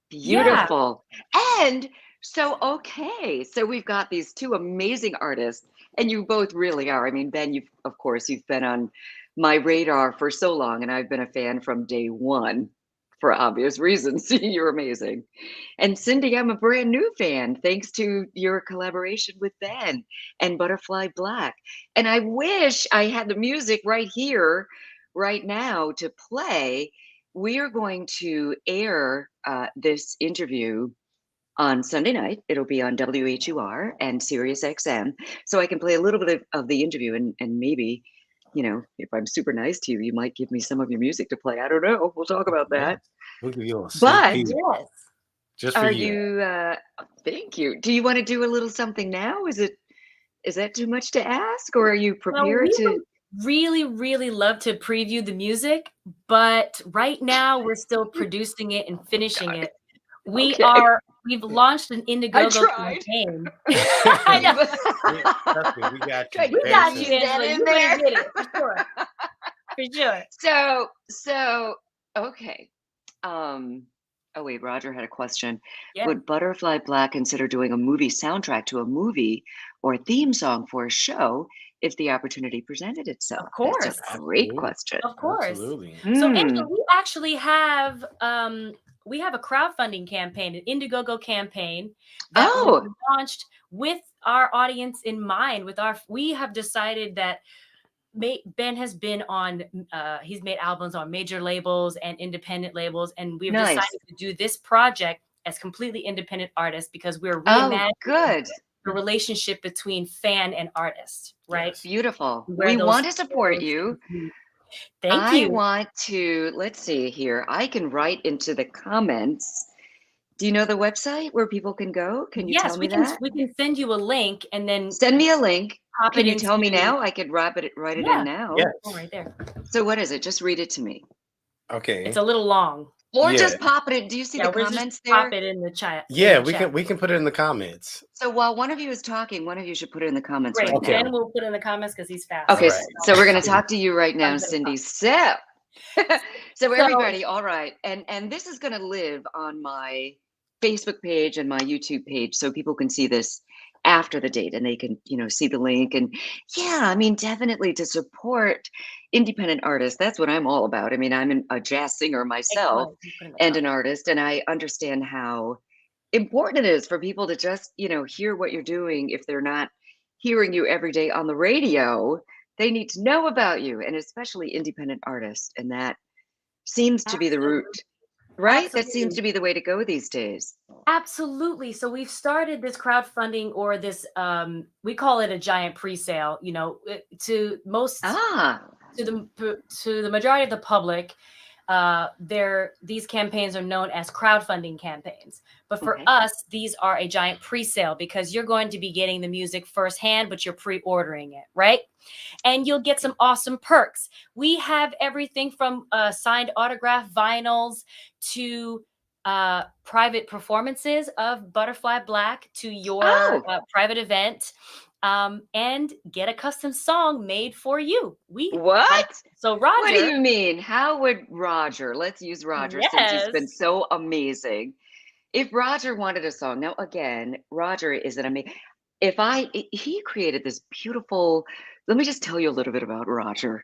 Speaker 1: Beautiful. Yeah. And so, okay, so we've got these two amazing artists, and you both really are. I mean, Ben, you've been on my radar for so long, and I've been a fan from day one for obvious reasons. You're amazing. And Syndee, I'm a brand new fan, thanks to your collaboration with Ben and Butterfly Black. And I wish I had the music right here, right now to play. We are going to air this interview on Sunday night. It'll be on WHUR and Sirius XM. So I can play a little bit of the interview, and maybe, you know, if I'm super nice to you, you might give me some of your music to play. I don't know. We'll talk about that.
Speaker 2: We'll give you a
Speaker 1: But
Speaker 3: yes.
Speaker 2: Just for you.
Speaker 1: Thank you. Do you want to do a little something now? Is that too much to ask, or are you prepared to?
Speaker 3: Really love to preview the music, but right now we're still producing it and finishing it. We've launched an Indiegogo campaign. I know.
Speaker 2: We got you.
Speaker 3: We got you, Angela. You did it for sure. For sure.
Speaker 1: So okay. Oh wait, Roger had a question.
Speaker 3: Yeah.
Speaker 1: Would Butterfly Black consider doing a movie soundtrack to a movie or a theme song for a show if the opportunity presented itself?
Speaker 3: Of course.
Speaker 1: That's a great question.
Speaker 3: Of course.
Speaker 2: Absolutely.
Speaker 3: So Angela, we actually have a crowdfunding campaign, an Indiegogo campaign that we launched with our audience in mind. We have decided that Ben has been on, he's made albums on major labels and independent labels, and we've decided to do this project as completely independent artists because we're reimagining the relationship between fan and artist, right?
Speaker 1: Yes. Beautiful. We want to support you.
Speaker 3: Thank you.
Speaker 1: I want to, let's see here. I can write into the comments. Do you know the website where people can go? Can you tell me that?
Speaker 3: We can send you a link and then
Speaker 1: send me a link. Can you tell me now? I could write it in now.
Speaker 2: Yeah.
Speaker 3: Oh, right there.
Speaker 1: So what is it? Just read it to me.
Speaker 2: Okay.
Speaker 3: It's a little long.
Speaker 1: Or just pop it in. Do you see the comments there?
Speaker 3: Pop it in the chat.
Speaker 2: Yeah, we can put it in the comments.
Speaker 1: So while one of you is talking, one of you should put it in the comments right now.
Speaker 3: Ben will put it in the comments because he's fast.
Speaker 1: Okay, so we're going to talk to you right now, Syndee. So everybody, all right. And this is going to live on my Facebook page and my YouTube page, so people can see this after the date and they can, see the link. And I mean, definitely to support independent artists. That's what I'm all about. I mean, I'm a jazz singer myself and an artist, and I understand how important it is for people to just, hear what you're doing. If they're not hearing you every day on the radio, they need to know about you, and especially independent artists. And that seems to be the route. Right? Absolutely. That seems to be the way to go these days.
Speaker 3: Absolutely. So we've started this crowdfunding, or this, we call it a giant pre-sale, to the majority of the public. These campaigns are known as crowdfunding campaigns. But for us, these are a giant pre-sale because you're going to be getting the music firsthand, but you're pre-ordering it, right? And you'll get some awesome perks. We have everything from signed autograph vinyls to private performances of Butterfly Black to your private event. And get a custom song made for you. So Roger.
Speaker 1: What do you mean? How would Roger? Let's use Roger since he's been so amazing. If Roger wanted a song, now again, Roger is an amazing. He created this beautiful. Let me just tell you a little bit about Roger.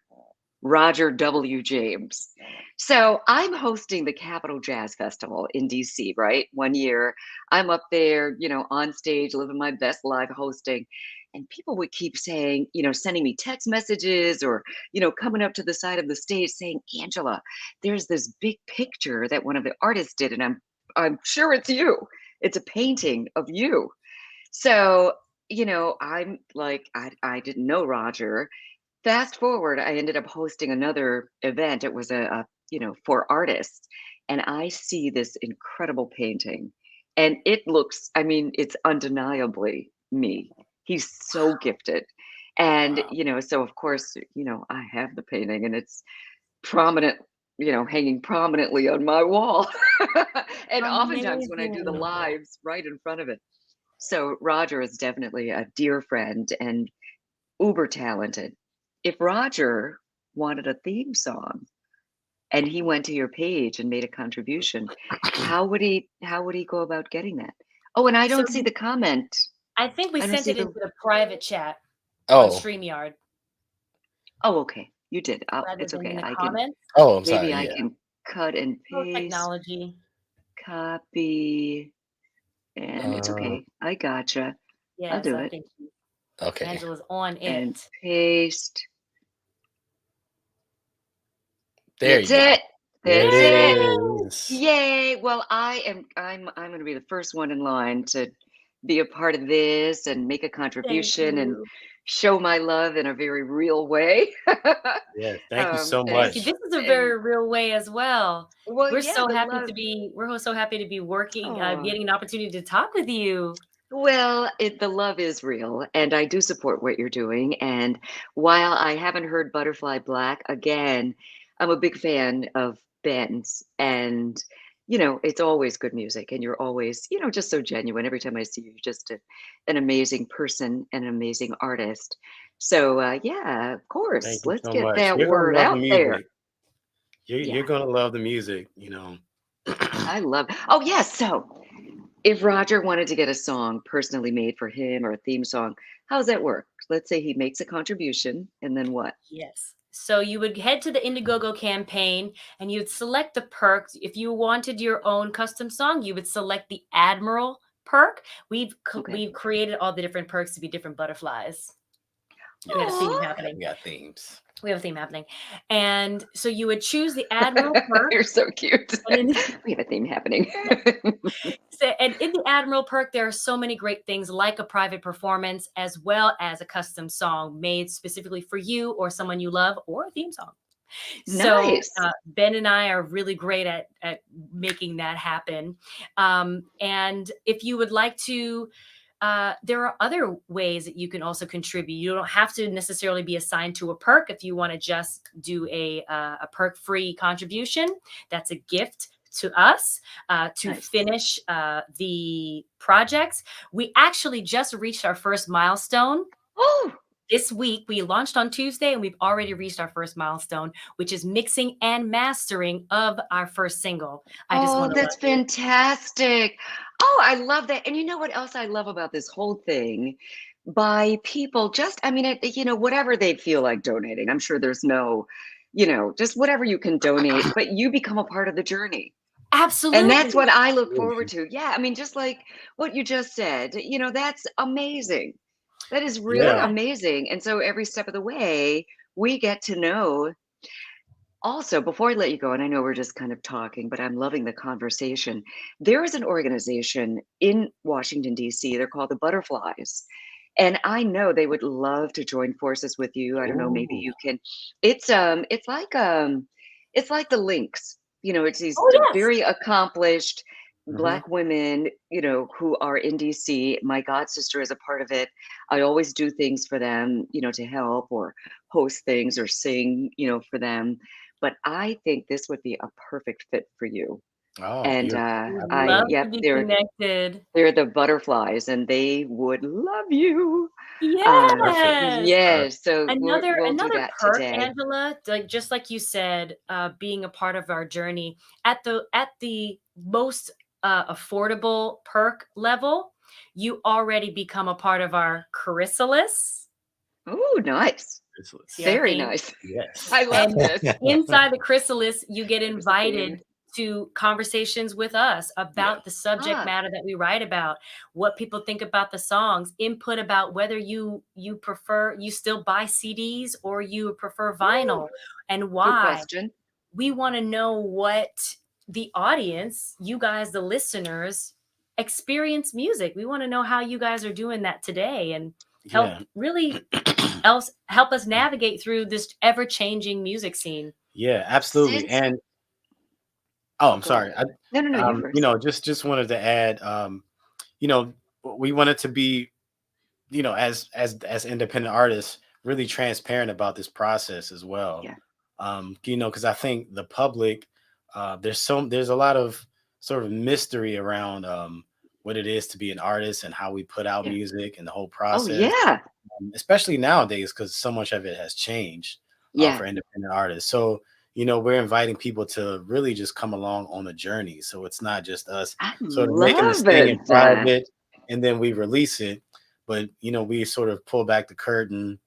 Speaker 1: Roger W. James. So I'm hosting the Capitol Jazz Festival in DC, right? One year I'm up there, on stage, living my best life hosting. And people would keep saying, sending me text messages or, coming up to the side of the stage saying, Angela, there's this big picture that one of the artists did, and I'm sure it's you. It's a painting of you. So, I'm like, I didn't know Roger. Fast forward, I ended up hosting another event. It was for artists, and I see this incredible painting, and it looks, I mean, it's undeniably me. He's so gifted. And,
Speaker 2: Wow.
Speaker 1: so of course, I have the painting and it's prominent, hanging prominently on my wall. And oftentimes when I do the
Speaker 3: Amazing.
Speaker 1: lives right in front of it. So Roger is definitely a dear friend and uber talented. If Roger wanted a theme song and he went to your page and made a contribution, how would he go about getting that? Oh, and I
Speaker 3: So
Speaker 1: don't see the comment.
Speaker 3: I think we
Speaker 1: I don't
Speaker 3: sent
Speaker 1: see
Speaker 3: it
Speaker 1: the
Speaker 3: into the private chat on
Speaker 2: Oh,
Speaker 3: StreamYard
Speaker 1: Oh, okay. You did.
Speaker 3: rather
Speaker 1: It's
Speaker 3: than in
Speaker 1: okay.
Speaker 3: the
Speaker 1: I can
Speaker 3: comments.
Speaker 2: oh, I'm
Speaker 1: maybe
Speaker 2: sorry.
Speaker 1: I
Speaker 2: Yeah.
Speaker 1: can cut and
Speaker 3: Oh,
Speaker 1: paste,
Speaker 3: technology.
Speaker 1: copy, and it's
Speaker 2: Uh,
Speaker 1: okay. I gotcha. I'll
Speaker 3: Yes,
Speaker 1: do
Speaker 3: I
Speaker 1: it.
Speaker 3: think
Speaker 2: okay.
Speaker 3: Angela's on
Speaker 1: And
Speaker 3: it.
Speaker 1: paste.
Speaker 2: There you
Speaker 1: That's
Speaker 2: go.
Speaker 1: it.
Speaker 2: There
Speaker 1: That's
Speaker 2: it
Speaker 1: it.
Speaker 2: is.
Speaker 1: Yay. Well, I'm going to be the first one in line to be a part of this and make a
Speaker 3: Thank
Speaker 1: contribution and
Speaker 3: you.
Speaker 1: show my love in a very real way.
Speaker 2: Yes. Thank you so
Speaker 3: Thank you.
Speaker 2: much.
Speaker 3: This is a
Speaker 1: And
Speaker 3: very real way as well.
Speaker 1: well,
Speaker 3: We're
Speaker 1: yeah,
Speaker 3: so
Speaker 1: the
Speaker 3: happy
Speaker 1: love.
Speaker 3: to be we're so happy to be working,
Speaker 1: Oh,
Speaker 3: getting an opportunity to talk with you.
Speaker 1: well, the love is real, and I do support what you're doing. And while I haven't heard Butterfly Black again, I'm a big fan of Ben's, and it's always good music, and you're always, just so genuine. Every time I see you, you're just an amazing person, and an amazing artist. So, yeah, of course,
Speaker 2: Thank you
Speaker 1: let's
Speaker 2: so
Speaker 1: get
Speaker 2: much.
Speaker 1: that
Speaker 2: You're gonna
Speaker 1: word
Speaker 2: love the
Speaker 1: out there.
Speaker 2: music. You're
Speaker 1: Yeah,
Speaker 2: gonna love the music.
Speaker 1: I love. Oh, yes. So, if Roger wanted to get a song personally made for him or a theme song, how does that work? Let's say he makes a contribution, and then what?
Speaker 3: Yes. So you would head to the Indiegogo campaign and you'd select the perks. If you wanted your own custom song, you would select the Admiral perk.
Speaker 1: Okay.
Speaker 3: We've created all the different perks to be different butterflies. We have a
Speaker 2: Yes.
Speaker 3: theme
Speaker 1: Aw,
Speaker 3: happening.
Speaker 2: We got themes.
Speaker 3: We have a theme happening. And so you would choose the Admiral perk.
Speaker 1: you're so cute.
Speaker 3: And in,
Speaker 1: We have a theme happening.
Speaker 3: and in the Admiral perk, there are so many great things like a private performance, as well as a custom song made specifically for you or someone you love, or a theme song. So
Speaker 1: Nice.
Speaker 3: Ben and I are really great at making that happen. And if you would like to, there are other ways that you can also contribute. You don't have to necessarily be assigned to a perk. If you want to just do a perk-free contribution, that's a gift to us to
Speaker 1: Nice.
Speaker 3: finish the projects. We actually just reached our first milestone.
Speaker 1: Oh,
Speaker 3: This week, we launched on Tuesday and we've already reached our first milestone, which is mixing and mastering of our first single, I Just
Speaker 1: oh,
Speaker 3: Want to Love
Speaker 1: that's
Speaker 3: You.
Speaker 1: fantastic. Oh, I love that. And you know what else I love about this whole thing? By people just, I mean, whatever they feel like donating. I'm sure there's no, just whatever you can donate, but you become a part of the journey. And that's
Speaker 3: Absolutely.
Speaker 1: what I look forward
Speaker 2: Absolutely.
Speaker 1: to. Yeah, I mean, just like what you just said, that's amazing. That is really
Speaker 2: Yeah.
Speaker 3: Yeah.
Speaker 1: amazing. And so every step of the way, we get to know. Also, before I let you go, and I know we're just kind of talking, but I'm loving the conversation. There is an organization in Washington, D.C. They're called the Butterflies. And I know they would love to join forces with you. I don't know, maybe
Speaker 2: Ooh.
Speaker 1: you can. It's like the Lynx. It's these
Speaker 3: Oh, yes.
Speaker 1: very accomplished
Speaker 2: Hmm.
Speaker 1: Black women, who are in DC. My god sister is a part of it. I always do things for them, to help or host things or sing, for them. But I think this would be a perfect fit for you.
Speaker 2: Oh,
Speaker 1: And
Speaker 2: beautiful.
Speaker 3: We'd love
Speaker 2: Absolutely.
Speaker 3: to be
Speaker 1: they're
Speaker 3: connected.
Speaker 1: the butterflies, and they would love you.
Speaker 2: Perfect.
Speaker 3: Yes.
Speaker 2: Perfect.
Speaker 1: Yes, so we'll do
Speaker 3: Another
Speaker 1: that
Speaker 3: perk,
Speaker 1: today.
Speaker 3: Angela, like just like you said, being a part of our journey at the most affordable perk level, you already become a part of our chrysalis.
Speaker 1: Oh, nice.
Speaker 3: See our
Speaker 1: Very
Speaker 3: theme?
Speaker 1: nice.
Speaker 2: Yes.
Speaker 1: I love
Speaker 3: And
Speaker 1: this.
Speaker 3: inside the chrysalis, you get
Speaker 1: There's the
Speaker 3: invited
Speaker 1: theme.
Speaker 3: to conversations with us about the subject matter that we write about, what people think about the songs, input about whether you still buy CDs or you prefer vinyl, and
Speaker 1: Good
Speaker 3: why.
Speaker 1: question.
Speaker 3: We want to know what the audience, you guys, the listeners, experience music. We want to know how you guys are doing that today, and help help us navigate through this ever-changing music scene.
Speaker 2: Yeah, absolutely.
Speaker 1: Since
Speaker 2: And I'm
Speaker 1: go
Speaker 2: sorry.
Speaker 1: ahead. No, you first.
Speaker 2: Just wanted to add, we wanted to be, as independent artists, really transparent about this process as well.
Speaker 1: Yeah.
Speaker 2: Because I think the public, there's a lot of sort of mystery around what it is to be an artist and how we put out
Speaker 1: Yeah.
Speaker 2: music and the whole
Speaker 1: Oh
Speaker 2: process,
Speaker 1: yeah.
Speaker 2: especially nowadays, because so much of it has changed
Speaker 1: Yeah.
Speaker 2: for independent artists. So, we're inviting people to really just come along on the journey. So it's not just us
Speaker 1: I
Speaker 2: sort of making this
Speaker 1: love
Speaker 2: thing in
Speaker 1: that.
Speaker 2: private and then we release it. But, we sort of pull back the curtain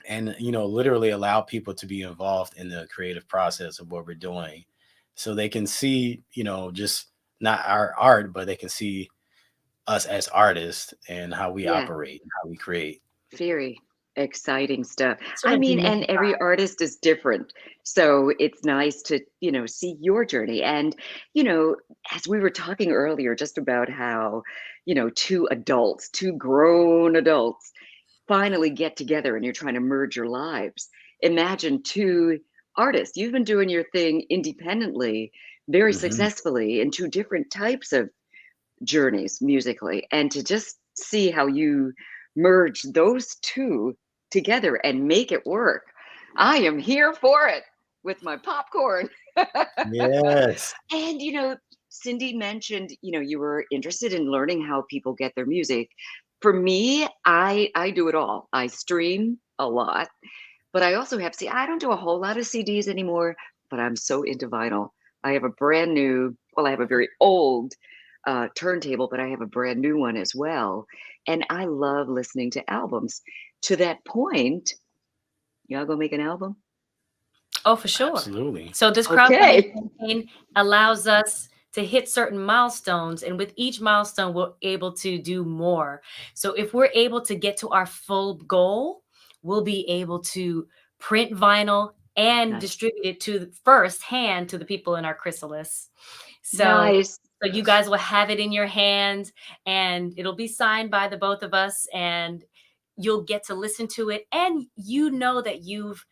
Speaker 2: and, literally allow people to be involved in the creative process of what we're doing. So they can see, just not our art, but they can see us as artists and how we
Speaker 1: Yeah.
Speaker 2: operate and how we create.
Speaker 1: Very exciting stuff.
Speaker 3: Sort
Speaker 1: I
Speaker 3: of
Speaker 1: mean, and every
Speaker 3: demystify.
Speaker 1: artist is different. So it's nice to, see your journey. And, as we were talking earlier, just about how, two grown adults finally get together and you're trying to merge your lives. Imagine two artists. You've been doing your thing independently, very
Speaker 2: Mhm.
Speaker 1: successfully in two different types of journeys musically, and to just see how you merge those two together and make it work. I am here for it with my popcorn.
Speaker 2: Yes.
Speaker 1: And Syndee mentioned, you were interested in learning how people get their music. For me, I do it all. I stream a lot, but I also have, see, I don't do a whole lot of CDs anymore, but I'm so into vinyl. I have a brand new, well, I have a very old turntable, but I have a brand new one as well. And I love listening to albums. To that point, y'all gonna make an album?
Speaker 3: Oh, for sure.
Speaker 2: Absolutely.
Speaker 3: So this crowdfunding
Speaker 1: Okay.
Speaker 3: campaign allows us to hit certain milestones, and with each milestone, we're able to do more. So if we're able to get to our full goal, we'll be able to print vinyl and
Speaker 1: Nice.
Speaker 3: distribute it to firsthand to the people in our chrysalis. So
Speaker 1: Nice.
Speaker 3: so you
Speaker 2: Yes.
Speaker 3: guys will have it in your hands, and it'll be signed by the both of us, and you'll get to listen to it, and that you've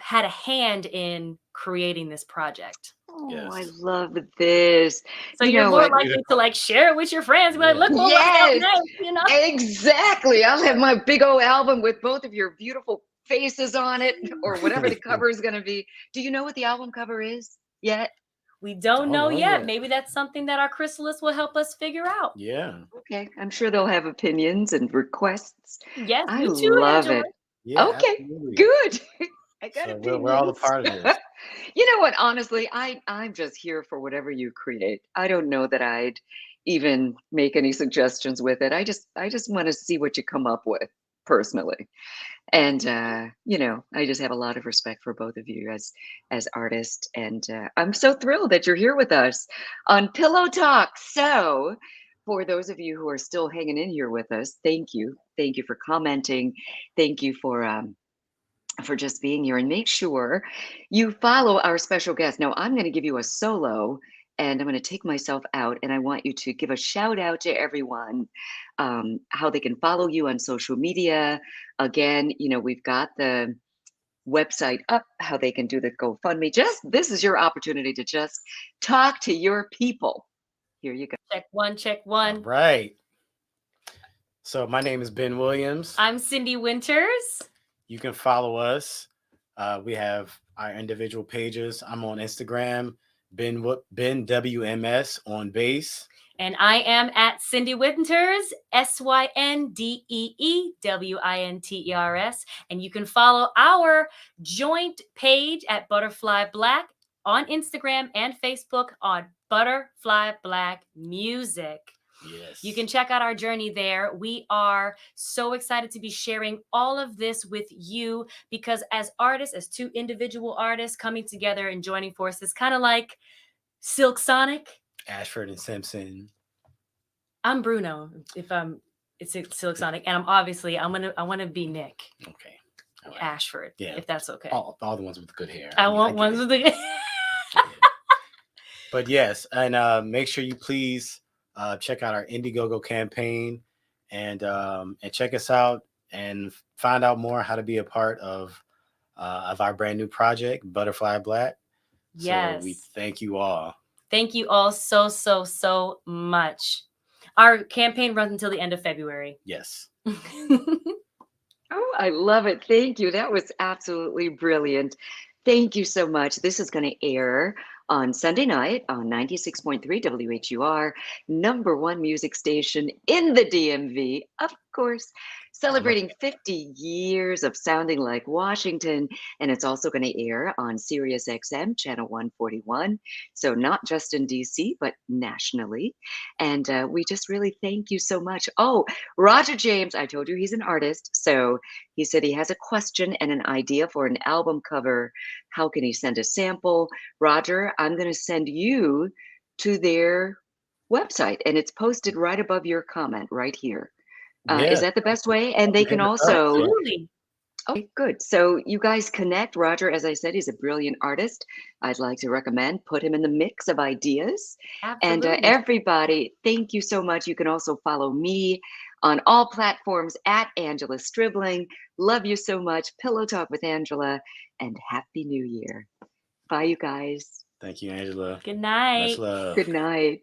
Speaker 3: had a hand in creating this project.
Speaker 1: Oh, I
Speaker 2: Yes.
Speaker 1: love this.
Speaker 3: So
Speaker 1: You
Speaker 3: you're
Speaker 1: know
Speaker 3: more
Speaker 1: what?
Speaker 3: likely to like share it with your friends. Be like,
Speaker 2: Yeah.
Speaker 3: look what my album
Speaker 1: Yes,
Speaker 3: made.
Speaker 1: exactly. I'll have my big old album with both of your beautiful faces on it, or whatever the cover is going to be. Do you know what the album cover is yet?
Speaker 3: We don't
Speaker 2: Don't
Speaker 3: know
Speaker 2: know
Speaker 3: yet.
Speaker 2: yet.
Speaker 3: Maybe that's something that our chrysalis will help us figure out.
Speaker 2: Yeah.
Speaker 1: Okay, I'm sure they'll have opinions and requests.
Speaker 3: Yes,
Speaker 1: I
Speaker 3: you too,
Speaker 1: love
Speaker 3: Angela.
Speaker 1: it.
Speaker 2: Yeah,
Speaker 1: Okay,
Speaker 2: absolutely.
Speaker 1: good. I got
Speaker 2: So we're all a
Speaker 1: opinions.
Speaker 2: part of this.
Speaker 1: You know what? Honestly, I'm just here for whatever you create. I don't know that I'd even make any suggestions with it. I just want to see what you come up with personally. And I just have a lot of respect for both of you as artists. And I'm so thrilled that you're here with us on Pillow Talk. So for those of you who are still hanging in here with us, thank you. Thank you for commenting. Thank you for just being here, and make sure you follow our special guest. Now, I'm going to give you a solo, and I'm going to take myself out, and I want you to give a shout out to everyone, how they can follow you on social media. Again, we've got the website up, how they can do the GoFundMe. This is your opportunity to just talk to your people. Here you go.
Speaker 3: Check one, check
Speaker 2: All
Speaker 3: one.
Speaker 2: right. So my name is Ben Williams.
Speaker 3: I'm Syndee Winters.
Speaker 2: You can follow us. We have our individual pages. I'm on Instagram, Ben WMS on bass.
Speaker 3: And I am at Syndee Winters, SyndeeWinters. And you can follow our joint page at Butterfly Black on Instagram and Facebook on Butterfly Black Music.
Speaker 2: Yes.
Speaker 3: You can check out our journey there. We are so excited to be sharing all of this with you, because as artists, as two individual artists coming together and joining forces, kind of like Silk Sonic.
Speaker 2: Ashford and Simpson.
Speaker 3: I'm Bruno. It's Silk Sonic, and I want to be Nick.
Speaker 2: Okay. All right.
Speaker 3: Ashford.
Speaker 2: Yeah.
Speaker 3: If that's okay.
Speaker 2: All the ones with good hair.
Speaker 3: I want ones with the.
Speaker 2: But yes, and make sure you please check out our Indiegogo campaign, and check us out and find out more how to be a part of our brand new project, Butterfly Black.
Speaker 3: Yes.
Speaker 2: So we thank you all.
Speaker 3: Thank you all so much. Our campaign runs until the end of February.
Speaker 2: Yes.
Speaker 1: Oh, I love it. Thank you. That was absolutely brilliant. Thank you so much. This is going to air on Sunday night on 96.3 WHUR, #1 music station in the DMV, of course, celebrating 50 years of sounding like Washington. And it's also going to air on Sirius XM, channel 141. So not just in DC, but nationally. And we just really thank you so much. Oh, Roger James, I told you he's an artist. So he said he has a question and an idea for an album cover. How can he send a sample? Roger, I'm going to send you to their website, and it's posted right above your comment right here. Is that the best way? And they can also.
Speaker 3: Absolutely.
Speaker 1: Okay, good. So you guys connect. Roger, as I said, he's a brilliant artist. I'd like to recommend put him in the mix of ideas.
Speaker 3: Absolutely.
Speaker 1: And everybody, thank you so much. You can also follow me on all platforms at Angela Stribling. Love you so much. Pillow Talk with Angela, and Happy New Year. Bye, you guys.
Speaker 2: Thank you, Angela.
Speaker 3: Good night.
Speaker 2: Much love.
Speaker 1: Good night.